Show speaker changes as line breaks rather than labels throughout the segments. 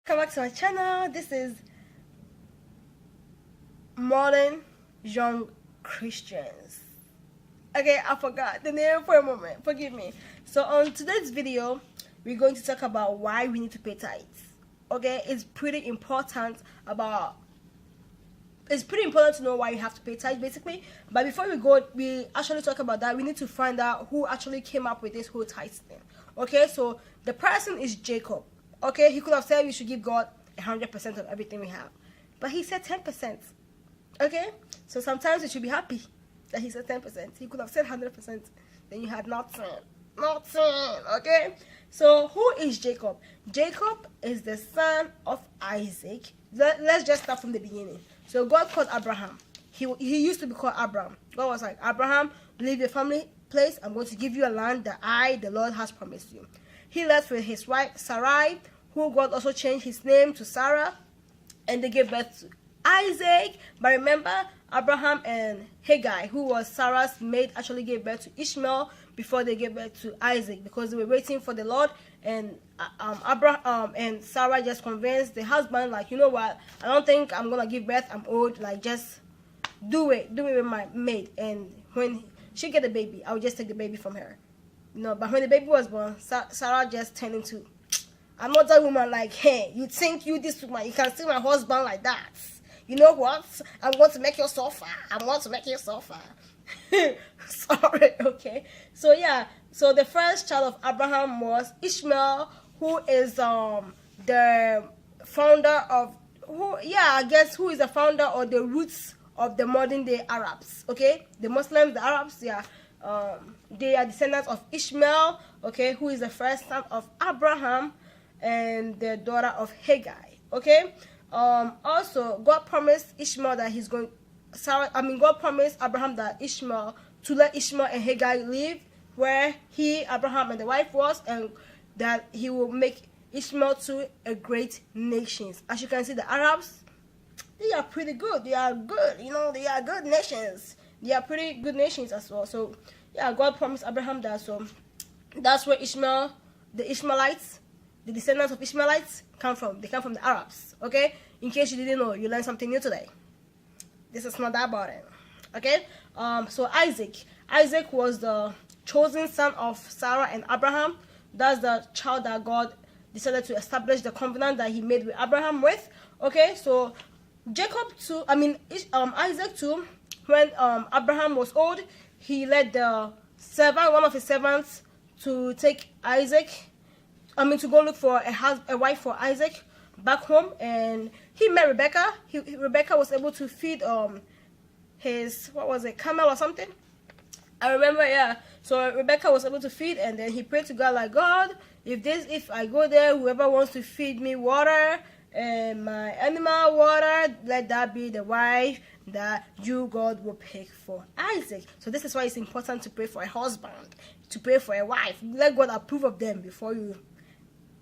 Welcome back to my channel. This is Modern Young Christians. Okay, I forgot the name for a moment. Forgive me. So on today's video, we're going to talk about why we need to pay tithes. Okay, it's pretty important to know why you have to pay tithes, basically. But before we actually talk about that, we need to find out who actually came up with this whole tithes thing. Okay, so the person is Jacob. Okay, he could have said we should give God 100% of everything we have, but he said 10%. Okay, so sometimes you should be happy that he said 10%. He could have said 100%, then you had nothing. Okay, so who is Jacob? Jacob is the son of Isaac. Let's just start from the beginning. So God called Abraham. He used to be called Abraham. God was like, Abraham, leave your family place. I'm going to give you a land that I, the Lord, has promised you. He left with his wife Sarai, who God also changed his name to Sarah, and they gave birth to Isaac. But remember, Abraham and Hagar, who was Sarah's maid, actually gave birth to Ishmael before they gave birth to Isaac, because they were waiting for the Lord. And Abraham and Sarah just convinced the husband, like, you know what, I don't think I'm gonna give birth. I'm old. Like, just do it with my maid, and when she get the baby, I'll just take the baby from her. No, but when the baby was born, Sarah just turned into another woman. Like, hey, you think you this woman, you can see my husband like that? You know what? I'm going to make you suffer. I'm going to make you suffer. Sorry, okay. So yeah, so the first child of Abraham was Ishmael, who is the founder of who is the founder or the roots of the modern day Arabs. Okay, the Muslims, the Arabs, yeah. They are descendants of Ishmael, okay, who is the first son of Abraham and the daughter of Hagar. Okay. Also, God promised Ishmael that God promised Abraham that to let Ishmael and Hagar live where Abraham and the wife was, and that he will make Ishmael to a great nation. As you can see, the Arabs, they are pretty good. They are good. They are good nations. They are pretty good nations as well. So yeah, God promised Abraham that. So that's where the Ishmaelites, the descendants of Ishmaelites come from. They come from the Arabs. Okay, in case you didn't know, you learned something new today. This is not that boring. Okay. So Isaac was the chosen son of Sarah and Abraham. That's the child that God decided to establish the covenant that he made with Abraham with. Okay, so Isaac too, when Abraham was old, he led one of his servants to take to go look for a wife for Isaac back home, and he met Rebecca. Rebecca was able to feed his, camel or something. I remember, yeah. So Rebecca was able to feed, and then he prayed to God, like, God, if I go there, whoever wants to feed me water and my animal water, let that be the wife that you, God, will pick for Isaac. So this is why it's important to pray for a husband, to pray for a wife. Let God approve of them before you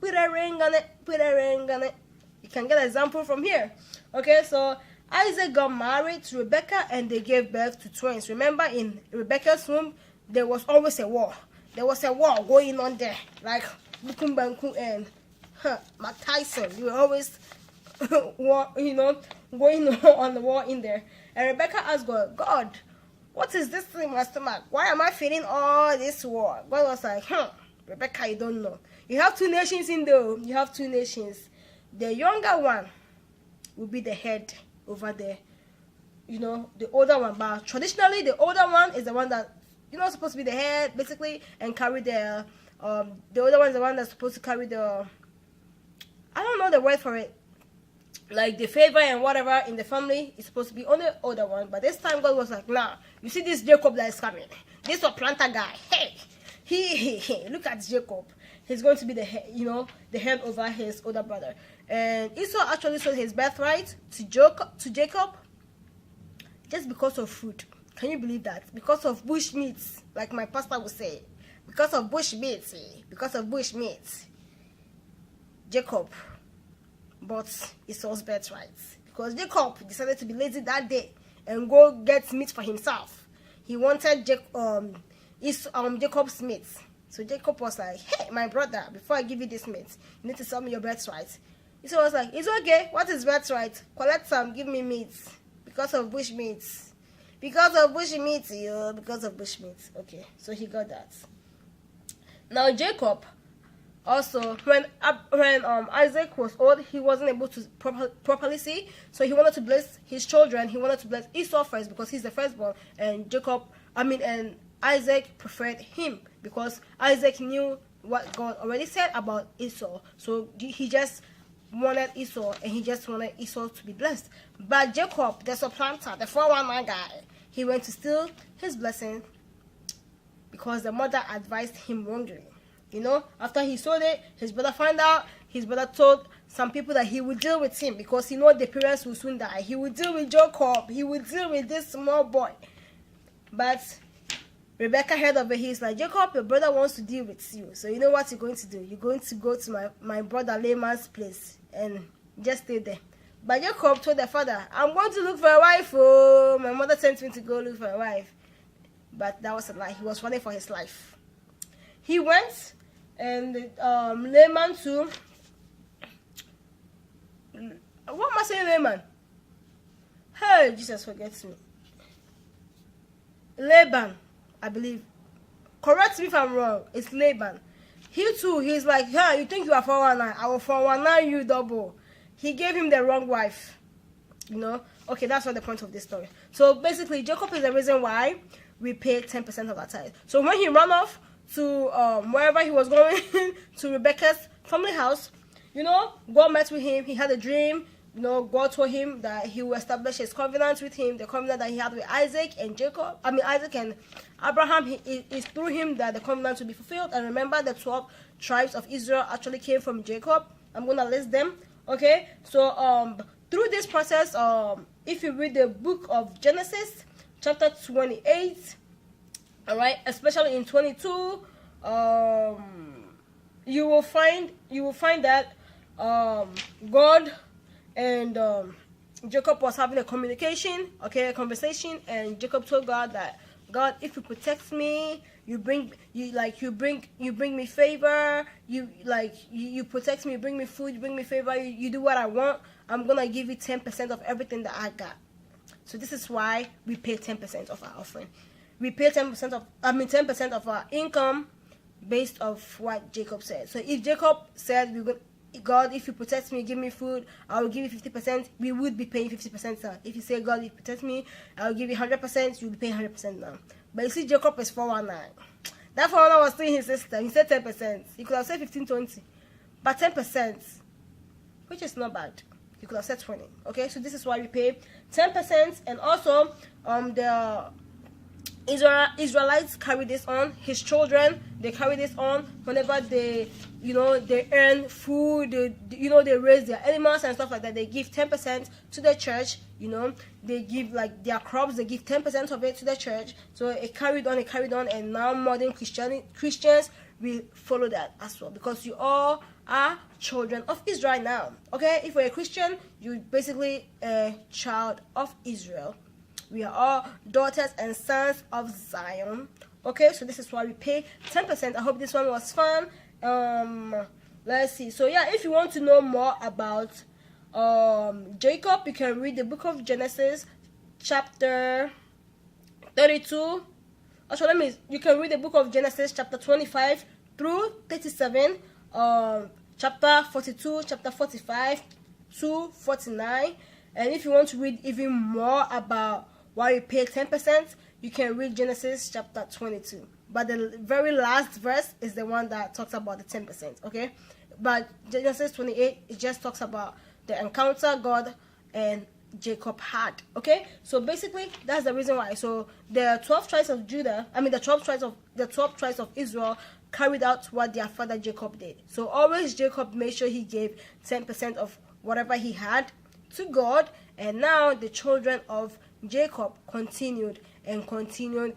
put a ring on it. You can get an example from here. Okay, so Isaac got married to Rebecca, and they gave birth to twins. Remember, in Rebecca's womb, there was always a war. There was a war going on there, like Bukumbanku and Mike Tyson. You were always going on the war in there. And Rebecca asked God, what is this thing in my stomach? Why am I feeling all this war? God was like, Rebecca, you don't know. You have two nations in there. You have two nations. The younger one will be the head over there. The older one. But traditionally, the older one is the one that, supposed to be the head, basically, and carry the older one is the one that's supposed to carry the, I don't know the word for it, like the favor and whatever in the family is supposed to be on the older one. But this time God was like, nah, you see this Jacob that is coming, this planter guy, hey, he look at Jacob. He's going to be the head, the head over his older brother. And Esau actually sold his birthright to Jacob just because of food. Can you believe that? Because of bush meats, like my pastor would say. Because of bush meats. Jacob bought Esau's birthright. Because Jacob decided to be lazy that day and go get meat for himself. He wanted Jacob's meat. So Jacob was like, hey, my brother, before I give you this meat, you need to sell me your birthright. Esau was like, it's okay. What is birthright? Collect some. Give me meat. Because of bush meat. Because of bush meat, yo. Because of bush meat. Okay, so he got that. Now Jacob, also when Isaac was old, he wasn't able to properly see, so he wanted to bless his children. He wanted to bless Esau first because he's the firstborn, and and Isaac preferred him because Isaac knew what God already said about Esau. So he just wanted Esau, and he just wanted Esau to be blessed. But Jacob, the supplanter, the 419 guy, he went to steal his blessing because the mother advised him wrongly. You know, after he sold it, his brother found out. His brother told some people that he would deal with him because he know the parents will soon die. He would deal with Jacob. He would deal with this small boy. But Rebecca heard of it. He's like, Jacob, your brother wants to deal with you. So you know what you're going to do? You're going to go to my brother Laman's place and just stay there. But Jacob told the father, I'm going to look for a wife. Oh, my mother sent me to go look for a wife. But that was a lie. He was running for his life. He went, and Laman too. What am I saying, Laman? Hey, Jesus forgets me. Laban, I believe. Correct me if I'm wrong. It's Laban. He too, he's like, you think you are 419? I will 419 you double. He gave him the wrong wife. You know? Okay, that's not the point of this story. So basically, Jacob is the reason why we pay 10% of our tithe. So when he ran off to wherever he was going, to Rebecca's family house, you know, God met with him. He had a dream. You know, God told him that he will establish his covenant with him, the covenant that he had with Isaac and Isaac and Abraham. It's through him that the covenant will be fulfilled. And remember, the 12 tribes of Israel actually came from Jacob. I'm going to list them. Okay, so through this process, if you read the book of Genesis, chapter 28, all right, especially in 22, you will find that God and Jacob was having a conversation, and Jacob told God that, God, if you protect me, you bring me favor, you protect me, you bring me food, you bring me favor, you do what I want, I'm gonna give you 10% of everything that I got. So this is why we pay 10% of our offering. We pay 10% of our income based off what Jacob said. So if Jacob said, God, if you protect me, give me food, I will give you 50%, we would be paying 50% now. If you say, God, if you protect me, I will give you 100%, you'll be paying 100% now. But you see, Jacob is 419. That 419 was still in his system. He said 10%. He could have said 15-20. But 10%, which is not bad. He could have said 20. Okay, so this is why we pay 10%. And also, the Israelites carry this on. His children, they carry this on whenever they earn food, they raise their animals and stuff like that. They give 10% to the church. They give their crops, they give 10% of it to the church. So it carried on, and now modern Christians will follow that as well, because you all are children of Israel now. Okay, if you're a Christian, you're basically a child of Israel. We are all daughters and sons of Zion. Okay, so this is why we pay 10%. I hope this one was fun. Let's see. So yeah, if you want to know more about Jacob, you can read the book of Genesis, chapter 32. Actually, you can read the book of Genesis, chapter 25 through 37, chapter 42, chapter 45 to 49. And if you want to read even more about why we pay 10%, you can read Genesis chapter 22. But the very last verse is the one that talks about the 10%, okay? But Genesis 28, it just talks about the encounter God and Jacob had, okay? So basically, that's the reason why. So the 12 tribes of the 12 tribes of Israel carried out what their father Jacob did. So always Jacob made sure he gave 10% of whatever he had to God, and now the children of Jacob continued, it continues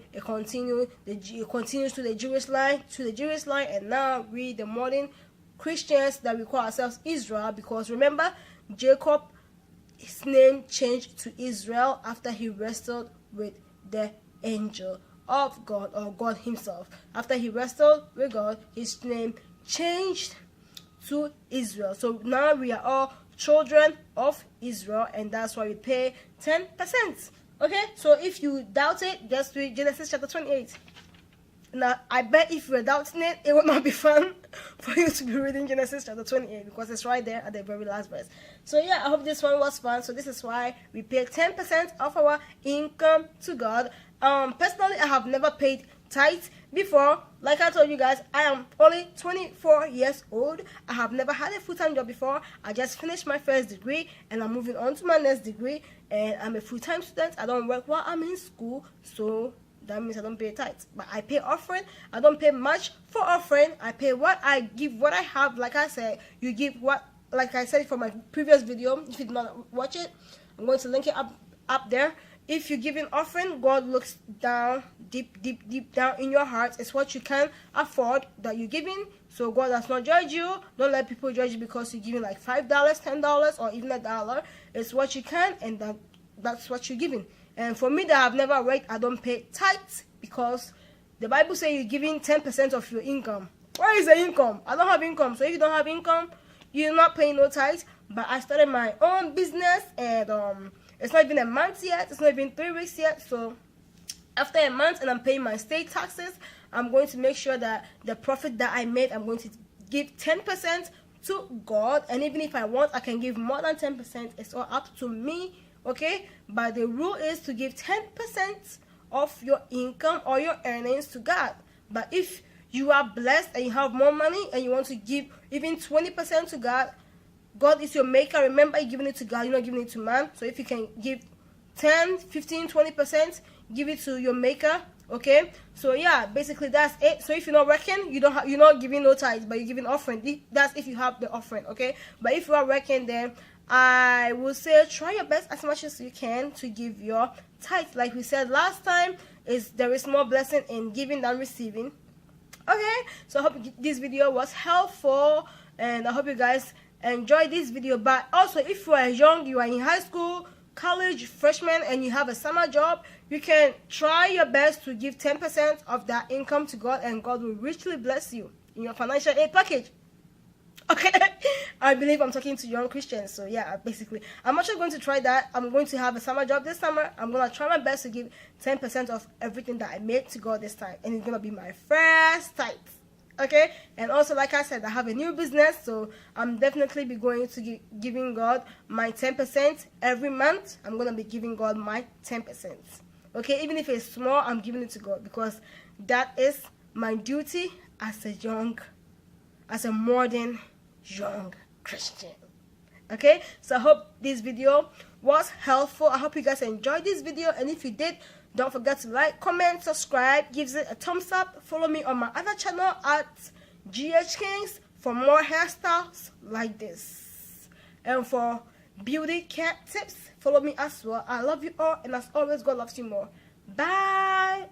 to the Jewish line, and now we, the modern Christians that we call ourselves Israel, because remember, Jacob, his name changed to Israel after he wrestled with the angel of God, or God himself. After he wrestled with God, his name changed to Israel. So now we are all children of Israel, and that's why we pay 10%. Okay, so if you doubt it, just read Genesis chapter 28. Now, I bet if you're doubting it, it would not be fun for you to be reading Genesis chapter 28 because it's right there at the very last verse. So yeah, I hope this one was fun. So this is why we pay 10% of our income to God. Personally, I have never paid tithes before. Like I told you guys, I am only 24 years old. I have never had a full-time job before. I just finished my first degree and I'm moving on to my next degree, and I'm a full-time student. I don't work while I'm in school, so that means I don't pay tithes. But I pay offering. I don't pay much for offering. I pay what I give, what I have. Like I said, you give what, like I said for my previous video. If you did not watch it, I'm going to link it up there. If you give an offering, God looks down, deep down in your heart. It's what you can afford that you're giving. So God does not judge you. Don't let people judge you because you're giving like $5, $10, or even $1. It's what you can, and that's what you're giving. And for me that I've never worked, I don't pay tithes because the Bible says you're giving 10% of your income. Where is the income? I don't have income. So if you don't have income, you're not paying no tithes. But I started my own business, and it's not even a month yet. It's not even 3 weeks yet. So after a month and I'm paying my state taxes, I'm going to make sure that the profit that I made, I'm going to give 10% to God. And even if I want, I can give more than 10%. It's all up to me. Okay, but the rule is to give 10% of your income or your earnings to God. But if you are blessed and you have more money and you want to give even 20% to God, God is your maker. Remember, you're giving it to God, you're not giving it to man. So if you can give 10, 15, 20%, give it to your maker. Okay, so yeah, basically that's it. So if you're not working, you're not giving no tithes, but you're giving offering. That's if you have the offering. Okay, but if you are working, then I will say try your best as much as you can to give your tithes. Like we said last time, there is more blessing in giving than receiving. Okay, so I hope this video was helpful, and I hope you guys enjoyed this video. But also, if you are young, you are in high school, college, freshman, and you have a summer job, you can try your best to give 10% of that income to God, and God will richly bless you in your financial aid package. Okay, I believe I'm talking to young Christians. So yeah, basically, I'm actually going to try that. I'm going to have a summer job this summer. I'm going to try my best to give 10% of everything that I made to God this time. And it's going to be my first tithe. Okay, and also, like I said, I have a new business. So I'm definitely be going to giving God my 10% every month. I'm going to be giving God my 10%. Okay, even if it's small, I'm giving it to God because that is my duty as a modern young Christian. Okay, so I hope this video was helpful. I hope you guys enjoyed this video, and if you did, don't forget to like, comment, subscribe, give it a thumbs up. Follow me on my other channel at GH Kings for more hairstyles like this, and for beauty care tips, follow me as well. I love you all, and as always, God loves you more. Bye.